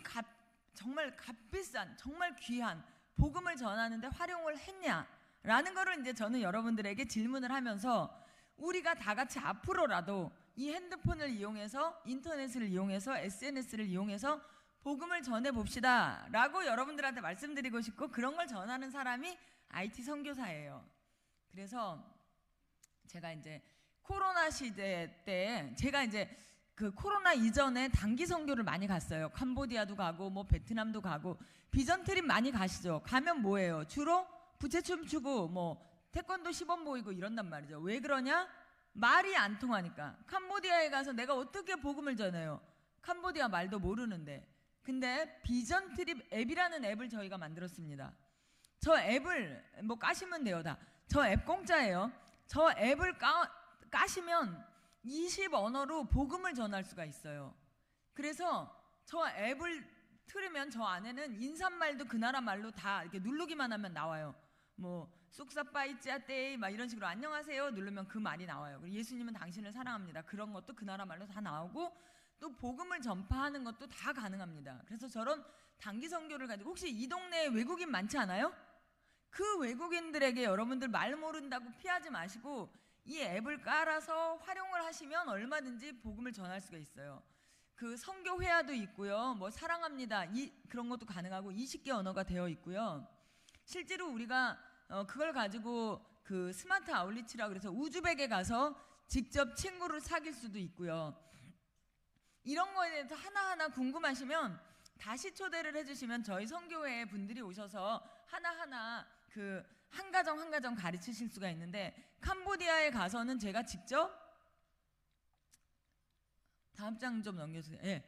정말 값비싼, 정말 귀한 복음을 전하는데 활용을 했냐라는 거를 이제 저는 여러분들에게 질문을 하면서 우리가 다 같이 앞으로라도 이 핸드폰을 이용해서 인터넷을 이용해서 SNS를 이용해서 복음을 전해봅시다 라고 여러분들한테 말씀드리고 싶고 그런 걸 전하는 사람이 IT 선교사예요. 그래서 제가 이제 코로나 시대 때 제가 이제 그 코로나 이전에 단기 선교를 많이 갔어요. 캄보디아도 가고 뭐 베트남도 가고 비전 트립 많이 가시죠. 가면 뭐예요? 주로 부채춤 추고 뭐 태권도 시범 보이고 이런단 말이죠. 왜 그러냐? 말이 안 통하니까. 캄보디아에 가서 내가 어떻게 복음을 전해요? 캄보디아 말도 모르는데. 근데 비전 트립 앱이라는 앱을 저희가 만들었습니다. 저 앱을 뭐 까시면 돼요. 다. 저 앱 공짜예요. 저 앱을 까시면 20언어로 복음을 전할 수가 있어요. 그래서 저 앱을 틀으면 저 안에는 인사말도 그 나라 말로 다 이렇게 누르기만 하면 나와요. 뭐 쑥사빠이짜떼이 막 이런 식으로 안녕하세요 누르면 그 말이 나와요. 그리고 예수님은 당신을 사랑합니다. 그런 것도 그 나라 말로 다 나오고 또 복음을 전파하는 것도 다 가능합니다. 그래서 저런 단기 선교를 가지고 혹시 이 동네에 외국인 많지 않아요? 그 외국인들에게 여러분들 말 모른다고 피하지 마시고 이 앱을 깔아서 활용을 하시면 얼마든지 복음을 전할 수가 있어요. 그 선교 회화도 있고요. 뭐 사랑합니다. 그런 것도 가능하고 20개 언어가 되어 있고요. 실제로 우리가 그걸 가지고 그 스마트 아울리치라고 그래서 우즈벡에 가서 직접 친구를 사귈 수도 있고요. 이런 거에 대해서 하나하나 궁금하시면 다시 초대를 해주시면 저희 선교회 분들이 오셔서 하나하나 그 한 가정 한 가정 가르치실 수가 있는데 캄보디아에 가서는 제가 직접 다음 장 좀 넘겨주세요. 예,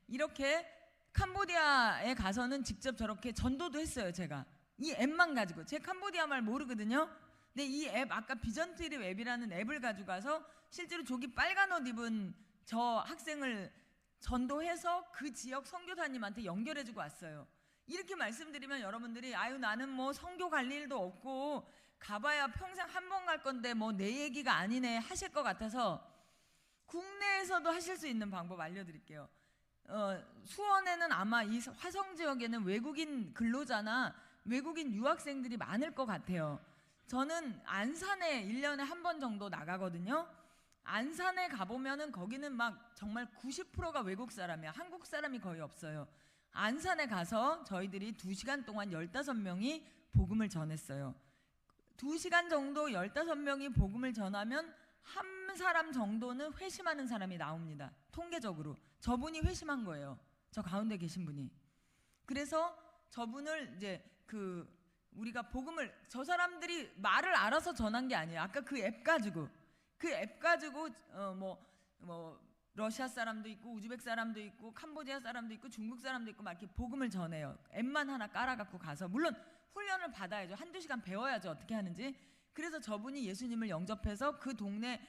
이렇게 캄보디아에 가서는 직접 저렇게 전도도 했어요. 제가 이 앱만 가지고 제 캄보디아 말 모르거든요. 근데 이 앱 아까 비전 트립 앱이라는 앱을 가지고 가서 실제로 저기 빨간 옷 입은 저 학생을 전도해서 그 지역 선교사님한테 연결해주고 왔어요. 이렇게 말씀드리면 여러분들이 아유 나는 뭐 선교 갈 일도 없고 가봐야 평생 한 번 갈 건데 뭐 내 얘기가 아니네 하실 것 같아서 국내에서도 하실 수 있는 방법 알려드릴게요. 수원에는 아마 이 화성 지역에는 외국인 근로자나 외국인 유학생들이 많을 것 같아요. 저는 안산에 1년에 한 번 정도 나가거든요. 안산에 가보면은 거기는 막 정말 90%가 외국 사람이야. 한국 사람이 거의 없어요. 안산에 가서 저희들이 2시간 동안 15명이 복음을 전했어요. 2시간 정도 15명이 복음을 전하면 한 사람 정도는 회심하는 사람이 나옵니다. 통계적으로. 저분이 회심한 거예요. 저 가운데 계신 분이. 그래서 저분을 이제 우리가 복음을 저 사람들이 말을 알아서 전한 게 아니에요. 아까 그 앱 가지고 러시아 사람도 있고 우즈벡 사람도 있고 캄보디아 사람도 있고 중국 사람도 있고 막 이렇게 복음을 전해요. 앱만 하나 깔아갖고 가서 물론 훈련을 받아야죠. 1-2시간 배워야죠. 어떻게 하는지. 그래서 저분이 예수님을 영접해서 그 동네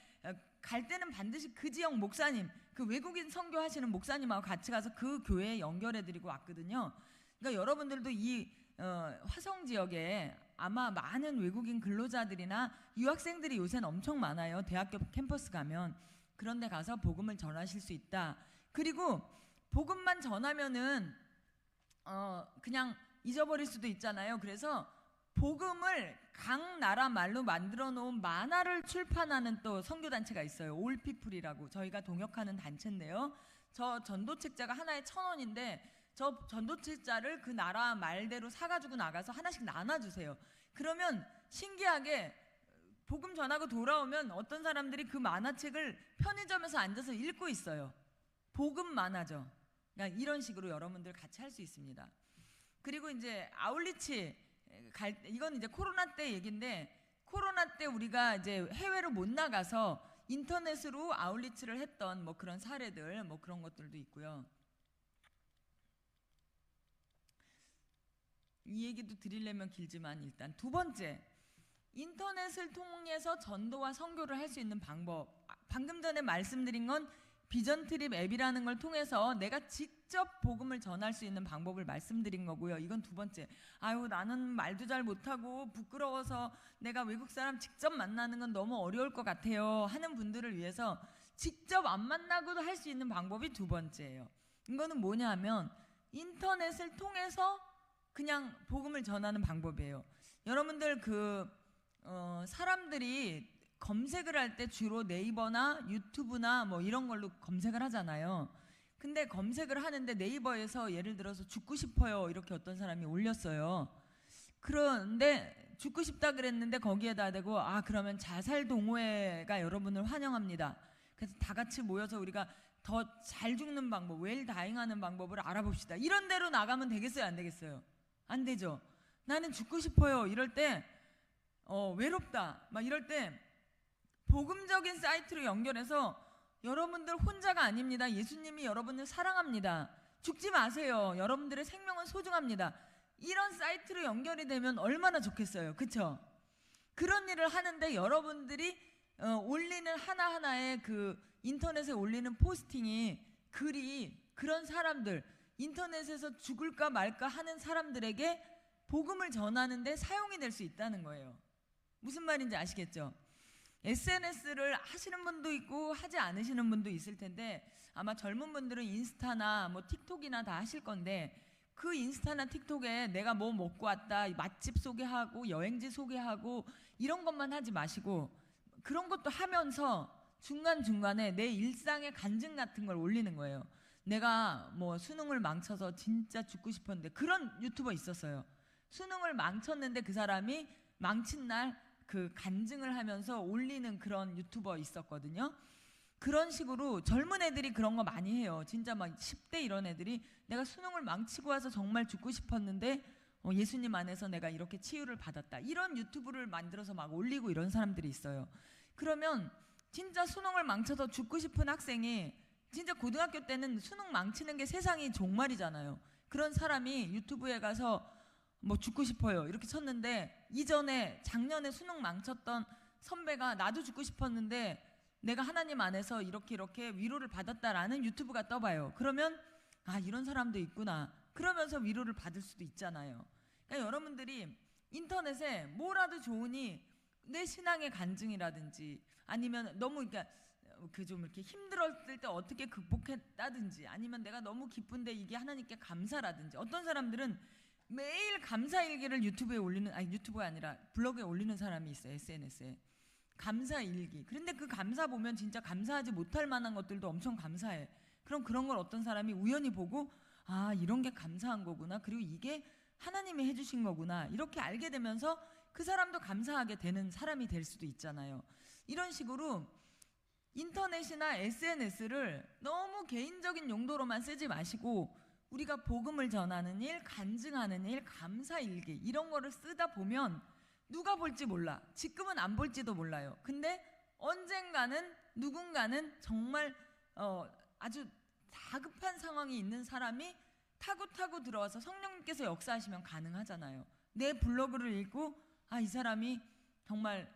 갈 때는 반드시 그 지역 목사님, 그 외국인 선교하시는 목사님하고 같이 가서 그 교회에 연결해드리고 왔거든요. 그러니까 여러분들도 이 화성 지역에 아마 많은 외국인 근로자들이나 유학생들이 요새는 엄청 많아요. 대학교 캠퍼스 가면. 그런 데 가서 복음을 전하실 수 있다. 그리고 복음만 전하면은 그냥 잊어버릴 수도 있잖아요. 그래서 복음을 각 나라 말로 만들어 놓은 만화를 출판하는 또 선교단체가 있어요. 올피플이라고 저희가 동역하는 단체인데요. 저 전도 책자가 하나에 1,000원인데 저 전도책자를 그 나라 말대로 사가지고 나가서 하나씩 나눠주세요. 그러면 신기하게 복음 전하고 돌아오면 어떤 사람들이 그 만화책을 편의점에서 앉아서 읽고 있어요. 복음 만화죠. 그러니까 이런 식으로 여러분들 같이 할 수 있습니다. 그리고 이제 아울리치 이건 이제 코로나 때 얘기인데, 코로나 때 우리가 이제 해외로 못 나가서 인터넷으로 아울리치를 했던 뭐 그런 사례들, 뭐 그런 것들도 있고요. 이 얘기도 드리려면 길지만 일단 두 번째, 인터넷을 통해서 전도와 선교를 할 수 있는 방법. 방금 전에 말씀드린 건 비전 트립 앱이라는 걸 통해서 내가 직접 복음을 전할 수 있는 방법을 말씀드린 거고요. 이건 두 번째. 아유, 나는 말도 잘 못하고 부끄러워서 내가 외국 사람 직접 만나는 건 너무 어려울 것 같아요 하는 분들을 위해서 직접 안 만나고도 할 수 있는 방법이 두 번째예요. 이거는 뭐냐 하면 인터넷을 통해서 그냥 복음을 전하는 방법이에요. 여러분들 사람들이 검색을 할 때 주로 네이버나 유튜브나 뭐 이런 걸로 검색을 하잖아요. 근데 검색을 하는데 네이버에서 예를 들어서 죽고 싶어요 이렇게 어떤 사람이 올렸어요. 그런데 죽고 싶다 그랬는데 거기에다 대고 그러면 자살 동호회가 여러분을 환영합니다. 그래서 다 같이 모여서 우리가 더 잘 죽는 방법, 웰 다잉하는 방법을 알아봅시다. 이런 데로 나가면 되겠어요, 안 되겠어요? 안 되죠. 나는 죽고 싶어요 이럴 때 외롭다 막 이럴 때 복음적인 사이트로 연결해서 여러분들 혼자가 아닙니다. 예수님이 여러분을 사랑합니다. 죽지 마세요. 여러분들의 생명은 소중합니다. 이런 사이트로 연결이 되면 얼마나 좋겠어요. 그렇죠? 그런 일을 하는데 여러분들이 올리는 하나하나의 그 인터넷에 올리는 포스팅이 글이 그런 사람들, 인터넷에서 죽을까 말까 하는 사람들에게 복음을 전하는데 사용이 될 수 있다는 거예요. 무슨 말인지 아시겠죠? SNS를 하시는 분도 있고 하지 않으시는 분도 있을 텐데, 아마 젊은 분들은 인스타나 뭐 틱톡이나 다 하실 건데, 그 인스타나 틱톡에 내가 뭐 먹고 왔다, 맛집 소개하고 여행지 소개하고 이런 것만 하지 마시고 그런 것도 하면서 중간중간에 내 일상의 간증 같은 걸 올리는 거예요. 내가 뭐 수능을 망쳐서 진짜 죽고 싶었는데, 그런 유튜버 있었어요. 수능을 망쳤는데 그 사람이 망친 날 그 간증을 하면서 올리는 그런 유튜버 있었거든요. 그런 식으로 젊은 애들이 그런 거 많이 해요. 진짜 막 10대 이런 애들이 내가 수능을 망치고 와서 정말 죽고 싶었는데 예수님 안에서 내가 이렇게 치유를 받았다, 이런 유튜브를 만들어서 막 올리고 이런 사람들이 있어요. 그러면 진짜 수능을 망쳐서 죽고 싶은 학생이, 진짜 고등학교 때는 수능 망치는 게 세상이 종말이잖아요. 그런 사람이 유튜브에 가서 뭐 죽고 싶어요 이렇게 쳤는데, 이전에 작년에 수능 망쳤던 선배가 나도 죽고 싶었는데 내가 하나님 안에서 이렇게 위로를 받았다라는 유튜브가 떠봐요. 그러면 이런 사람도 있구나 그러면서 위로를 받을 수도 있잖아요. 그러니까 여러분들이 인터넷에 뭐라도 좋으니 내 신앙의 간증이라든지, 아니면 너무 그러니까 좀 이렇게 힘들었을 때 어떻게 극복했다든지, 아니면 내가 너무 기쁜데 이게 하나님께 감사라든지, 어떤 사람들은 매일 감사일기를 유튜브에 올리는, 유튜브가 아니라 블로그에 올리는 사람이 있어요. SNS에 감사일기. 그런데 그 감사 보면 진짜 감사하지 못할 만한 것들도 엄청 감사해. 그럼 그런 걸 어떤 사람이 우연히 보고 이런 게 감사한 거구나, 그리고 이게 하나님이 해주신 거구나, 이렇게 알게 되면서 그 사람도 감사하게 되는 사람이 될 수도 있잖아요. 이런 식으로 인터넷이나 SNS를 너무 개인적인 용도로만 쓰지 마시고, 우리가 복음을 전하는 일, 간증하는 일, 감사일기 이런 거를 쓰다 보면 누가 볼지 몰라. 지금은 안 볼지도 몰라요. 근데 언젠가는 누군가는 정말 아주 다급한 상황이 있는 사람이 타고 들어와서 성령님께서 역사하시면 가능하잖아요. 내 블로그를 읽고 이 사람이 정말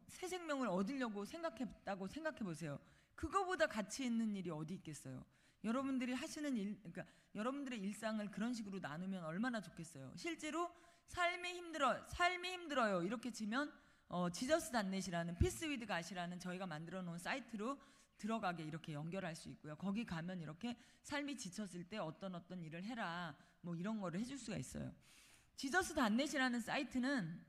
새 생명을 얻으려고 생각했다고 생각해 보세요. 그거보다 가치 있는 일이 어디 있겠어요. 여러분들이 하시는 일, 그러니까 여러분들의 일상을 그런 식으로 나누면 얼마나 좋겠어요. 실제로 삶이 힘들어요 이렇게 치면 지저스 단넷이라는 피스 위드 갓이라는 저희가 만들어 놓은 사이트로 들어가게 이렇게 연결할 수 있고요. 거기 가면 이렇게 삶이 지쳤을 때 어떤 일을 해라 뭐 이런 거를 해줄 수가 있어요. 지저스 단넷이라는 사이트는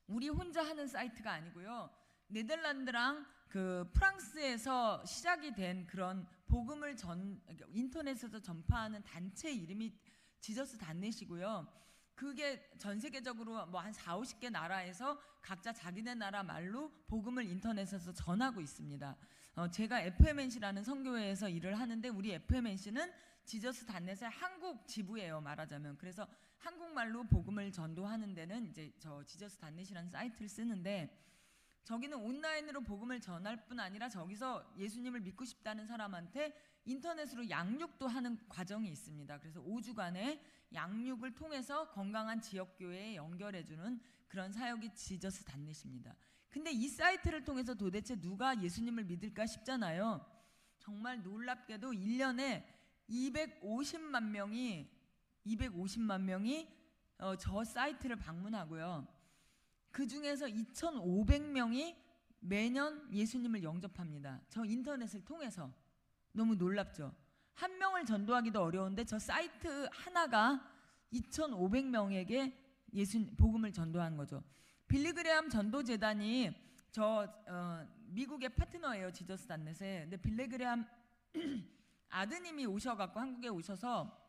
우리 혼자 하는 사이트가 아니고요. 네덜란드랑 그 프랑스에서 시작이 된 그런 복음을 인터넷에서 전파하는 단체 이름이 지저스 단넷이고요. 그게 전 세계적으로 뭐 한 4, 50개 나라에서 각자 자기네 나라 말로 복음을 인터넷에서 전하고 있습니다. 제가 FMNC라는 선교회에서 일을 하는데 우리 FMNC는 지저스 단넷의 한국 지부예요, 말하자면. 그래서 한국말로 복음을 전도하는 데는 이제 저 지저스 단넷이라는 사이트를 쓰는데, 저기는 온라인으로 복음을 전할 뿐 아니라 저기서 예수님을 믿고 싶다는 사람한테 인터넷으로 양육도 하는 과정이 있습니다. 그래서 5주간의 양육을 통해서 건강한 지역교회에 연결해주는 그런 사역이 지저스 단넷입니다. 근데 이 사이트를 통해서 도대체 누가 예수님을 믿을까 싶잖아요. 정말 놀랍게도 1년에 250만 명이 저 사이트를 방문하고요. 그 중에서 2,500명이 매년 예수님을 영접합니다. 저 인터넷을 통해서. 너무 놀랍죠? 한 명을 전도하기도 어려운데 저 사이트 하나가 2,500명에게 복음을 전도한 거죠. 빌리그레암 전도재단이 미국의 파트너예요, 지저스 단넷에. 근데 빌리그레암 아드님이 오셔갖고 한국에 오셔서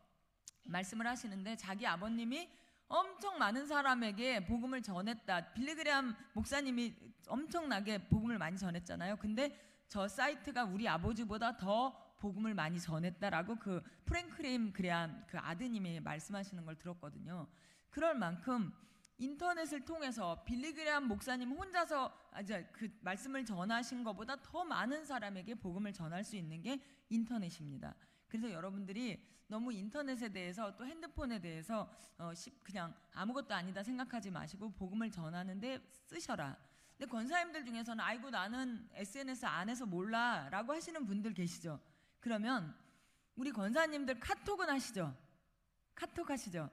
말씀을 하시는데, 자기 아버님이 엄청 많은 사람에게 복음을 전했다. 빌리그레암 목사님이 엄청나게 복음을 많이 전했잖아요. 근데 저 사이트가 우리 아버지보다 더 복음을 많이 전했다라고 그 프랭클린 그레암 그 아드님이 말씀하시는 걸 들었거든요. 그럴 만큼 인터넷을 통해서 빌리그레암 목사님 혼자서 그 말씀을 전하신 것보다 더 많은 사람에게 복음을 전할 수 있는 게 인터넷입니다. 그래서 여러분들이 너무 인터넷에 대해서 또 핸드폰에 대해서 그냥 아무것도 아니다 생각하지 마시고 복음을 전하는데 쓰셔라. 근데 권사님들 중에서는 아이고 나는 SNS 안 해서 몰라 라고 하시는 분들 계시죠. 그러면 우리 권사님들 카톡은 하시죠? 카톡 하시죠?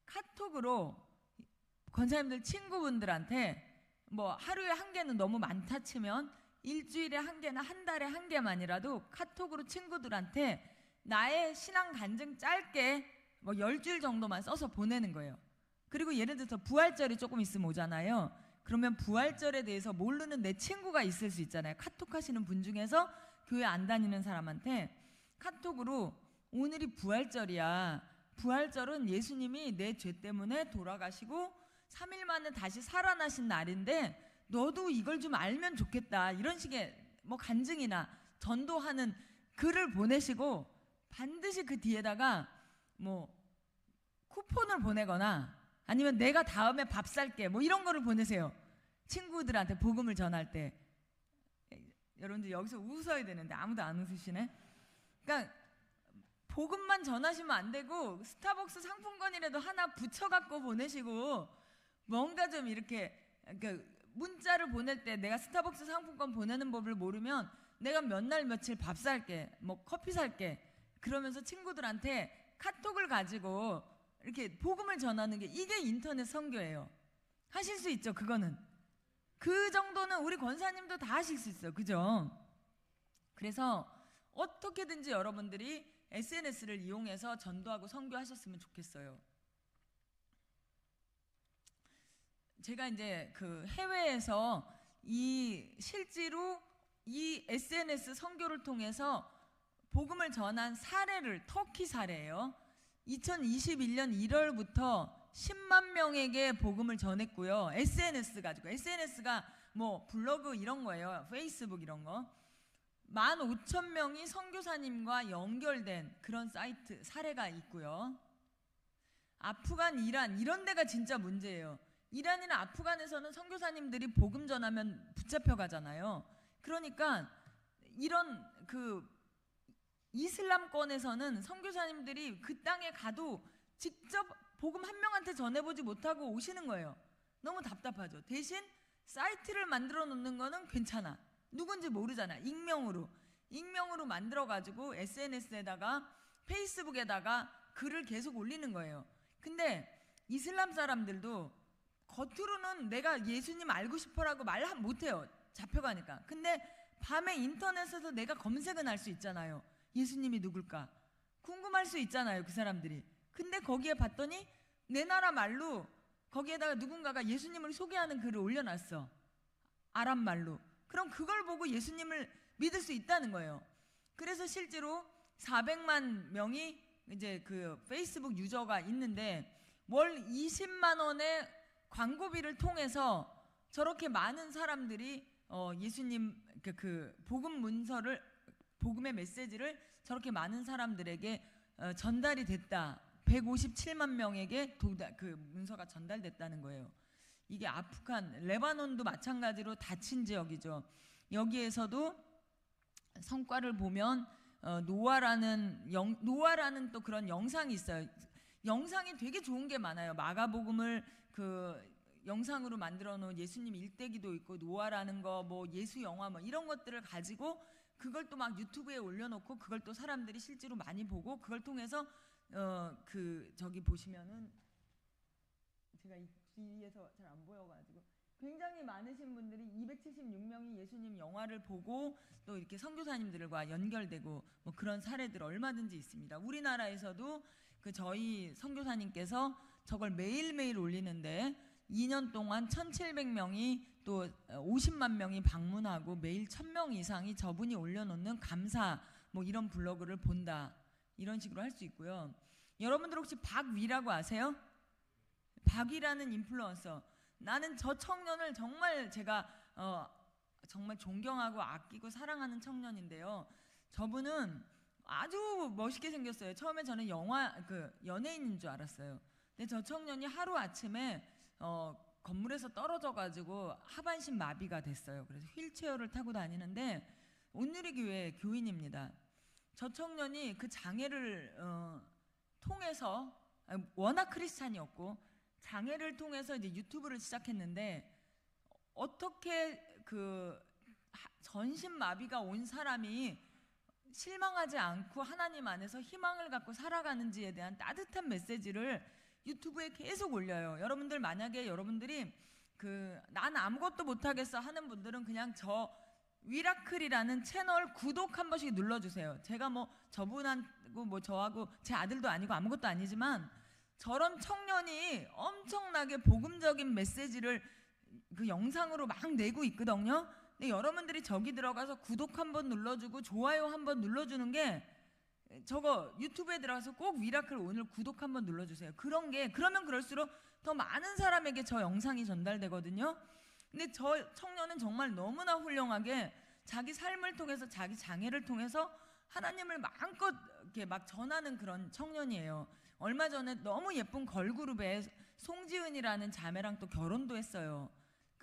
카톡으로 권사님들 친구분들한테 뭐 하루에 한 개는 너무 많다 치면 일주일에 한 개나 한 달에 한 개만이라도 카톡으로 친구들한테 나의 신앙 간증 짧게 뭐 10줄 정도만 써서 보내는 거예요. 그리고 예를 들어서 부활절이 조금 있으면 오잖아요. 그러면 부활절에 대해서 모르는 내 친구가 있을 수 있잖아요. 카톡 하시는 분 중에서 교회 안 다니는 사람한테 카톡으로 오늘이 부활절이야. 부활절은 예수님이 내 죄 때문에 돌아가시고 3일 만에 다시 살아나신 날인데 너도 이걸 좀 알면 좋겠다. 이런 식의 뭐 간증이나 전도하는 글을 보내시고 반드시 그 뒤에다가 뭐 쿠폰을 보내거나 아니면 내가 다음에 밥 살게 뭐 이런 거를 보내세요. 친구들한테 복음을 전할 때. 여러분들 여기서 웃어야 되는데 아무도 안 웃으시네. 그러니까 복음만 전하시면 안 되고 스타벅스 상품권이라도 하나 붙여갖고 보내시고, 뭔가 좀 이렇게 그러니까 문자를 보낼 때 내가 스타벅스 상품권 보내는 법을 모르면 내가 몇 날 며칠 밥 살게 뭐 커피 살게 그러면서 친구들한테 카톡을 가지고 이렇게 복음을 전하는 게 이게 인터넷 선교예요. 하실 수 있죠. 그거는 그 정도는 우리 권사님도 다 하실 수 있어요. 그죠? 그래서 어떻게든지 여러분들이 SNS를 이용해서 전도하고 선교하셨으면 좋겠어요. 제가 이제 그 해외에서 실제로 이 SNS 선교를 통해서 복음을 전한 사례를, 터키 사례예요. 2021년 1월부터 10만 명에게 복음을 전했고요. SNS 가지고, SNS가 뭐 블로그 이런 거예요. 페이스북 이런 거. 15,000명이 선교사님과 연결된 그런 사이트 사례가 있고요. 아프간, 이란 이런 데가 진짜 문제예요. 이란이나 아프간에서는 선교사님들이 복음 전하면 붙잡혀 가잖아요. 그러니까 이런 그 이슬람권에서는 선교사님들이 그 땅에 가도 직접 복음 한 명한테 전해보지 못하고 오시는 거예요. 너무 답답하죠. 대신 사이트를 만들어 놓는 거는 괜찮아. 누군지 모르잖아. 익명으로 만들어가지고 SNS에다가 페이스북에다가 글을 계속 올리는 거예요. 근데 이슬람 사람들도 겉으로는 내가 예수님 알고 싶어라고 말 못해요. 잡혀가니까. 근데 밤에 인터넷에서 내가 검색은 할 수 있잖아요. 예수님이 누굴까? 궁금할 수 있잖아요. 그 사람들이. 근데 거기에 봤더니 내 나라 말로 거기에다가 누군가가 예수님을 소개하는 글을 올려놨어. 아람 말로. 그럼 그걸 보고 예수님을 믿을 수 있다는 거예요. 그래서 실제로 400만 명이 이제 그 페이스북 유저가 있는데 월 20만 원의 광고비를 통해서 저렇게 많은 사람들이 예수님 그 복음 문서를, 복음의 메시지를 저렇게 많은 사람들에게 전달이 됐다. 157만 명에게 그 문서가 전달됐다는 거예요. 이게 아프간, 레바논도 마찬가지로 다친 지역이죠. 여기에서도 성과를 보면 노아라는 또 그런 영상이 있어요. 영상이 되게 좋은 게 많아요. 마가복음을 그 영상으로 만들어 놓은 예수님 일대기도 있고, 노아라는 거, 뭐 예수 영화 뭐 이런 것들을 가지고 그걸 또 막 유튜브에 올려놓고 그걸 또 사람들이 실제로 많이 보고, 그걸 통해서 그 저기 보시면은 제가 이 뒤에서 잘 안 보여가지고 굉장히 많으신 분들이 276명이 예수님 영화를 보고 또 이렇게 선교사님들과 연결되고 뭐 그런 사례들 얼마든지 있습니다. 우리나라에서도 그 저희 선교사님께서 저걸 매일매일 올리는데 2년 동안 1,700명이 또 50만 명이 방문하고 매일 1,000명 이상이 저분이 올려놓는 감사 뭐 이런 블로그를 본다, 이런 식으로 할 수 있고요. 여러분들 혹시 박위라고 아세요? 박위라는 인플루언서, 나는 저 청년을 정말 제가 정말 존경하고 아끼고 사랑하는 청년인데요. 저분은 아주 멋있게 생겼어요. 처음에 저는 연예인인 줄 알았어요. 근데 저 청년이 하루 아침에 건물에서 떨어져가지고 하반신 마비가 됐어요. 그래서 휠체어를 타고 다니는데 온누리교회 교인입니다. 저 청년이 그 장애를 통해서, 워낙 크리스찬이었고 장애를 통해서 이제 유튜브를 시작했는데, 어떻게 그 전신 마비가 온 사람이 실망하지 않고 하나님 안에서 희망을 갖고 살아가는지에 대한 따뜻한 메시지를 유튜브에 계속 올려요. 여러분들 만약에 여러분들이 난 아무것도 못하겠어 하는 분들은 그냥 저 위라클이라는 채널 구독 한 번씩 눌러주세요. 제가 뭐 저분하고 뭐 저하고 제 아들도 아니고 아무것도 아니지만 저런 청년이 엄청나게 복음적인 메시지를 그 영상으로 막 내고 있거든요. 근데 여러분들이 저기 들어가서 구독 한번 눌러주고 좋아요 한번 눌러주는 게, 저거 유튜브에 들어가서 꼭 위라클 오늘 구독 한번 눌러주세요. 그러면 그럴수록 더 많은 사람에게 저 영상이 전달되거든요. 근데 저 청년은 정말 너무나 훌륭하게 자기 삶을 통해서, 자기 장애를 통해서 하나님을 마음껏 이렇게 막 전하는 그런 청년이에요. 얼마 전에 너무 예쁜 걸그룹의 송지은이라는 자매랑 또 결혼도 했어요.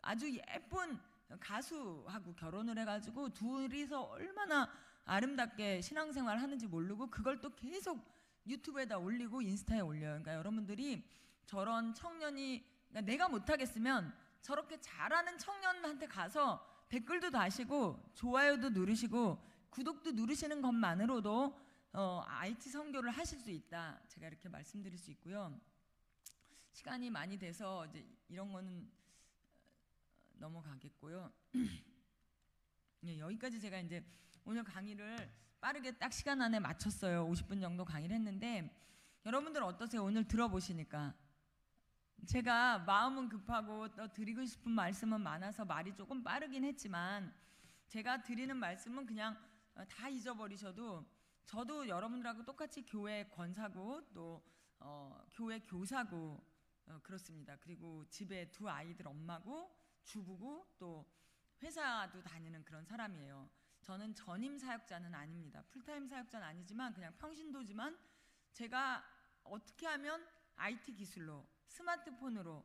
아주 예쁜 가수하고 결혼을 해가지고 둘이서 얼마나 아름답게 신앙생활 하는지 모르고 그걸 또 계속 유튜브에다 올리고 인스타에 올려요. 그러니까 여러분들이 저런 청년이, 그러니까 내가 못하겠으면 저렇게 잘하는 청년한테 가서 댓글도 다시고 좋아요도 누르시고 구독도 누르시는 것만으로도 IT 선교를 하실 수 있다. 제가 이렇게 말씀드릴 수 있고요. 시간이 많이 돼서 이제 이런 거는 넘어가겠고요. 예, 여기까지 제가 이제 오늘 강의를 빠르게 딱 시간 안에 마쳤어요. 50분 정도 강의를 했는데 여러분들 어떠세요? 오늘 들어보시니까. 제가 마음은 급하고 또 드리고 싶은 말씀은 많아서 말이 조금 빠르긴 했지만, 제가 드리는 말씀은 그냥 다 잊어버리셔도, 저도 여러분들하고 똑같이 교회 권사고 또 교회 교사고 그렇습니다. 그리고 집에 두 아이들 엄마고 주부고 또 회사도 다니는 그런 사람이에요. 저는 전임 사역자는 아닙니다. 풀타임 사역자는 아니지만 그냥 평신도지만, 제가 어떻게 하면 IT 기술로, 스마트폰으로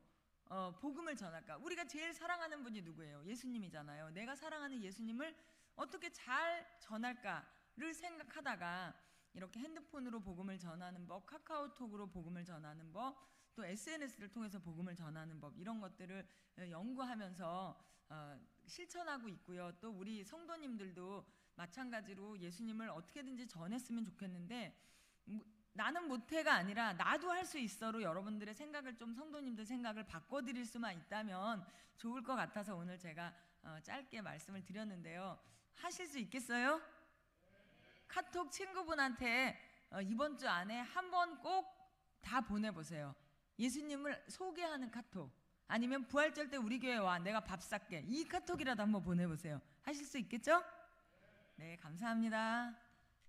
복음을 전할까? 우리가 제일 사랑하는 분이 누구예요? 예수님이잖아요. 내가 사랑하는 예수님을 어떻게 잘 전할까를 생각하다가 이렇게 핸드폰으로 복음을 전하는 법, 카카오톡으로 복음을 전하는 법, 또 SNS를 통해서 복음을 전하는 법, 이런 것들을 연구하면서 실천하고 있고요. 또 우리 성도님들도 마찬가지로 예수님을 어떻게든지 전했으면 좋겠는데, 나는 못해가 아니라 나도 할 수 있어로 여러분들의 생각을 좀, 성도님들 생각을 바꿔드릴 수만 있다면 좋을 것 같아서 오늘 제가 짧게 말씀을 드렸는데요. 하실 수 있겠어요? 카톡 친구분한테 이번 주 안에 한 번 꼭 다 보내보세요. 예수님을 소개하는 카톡. 아니면 부활절 때 우리 교회 와, 내가 밥 쌀게, 이 카톡이라도 한번 보내보세요. 하실 수 있겠죠? 네, 감사합니다.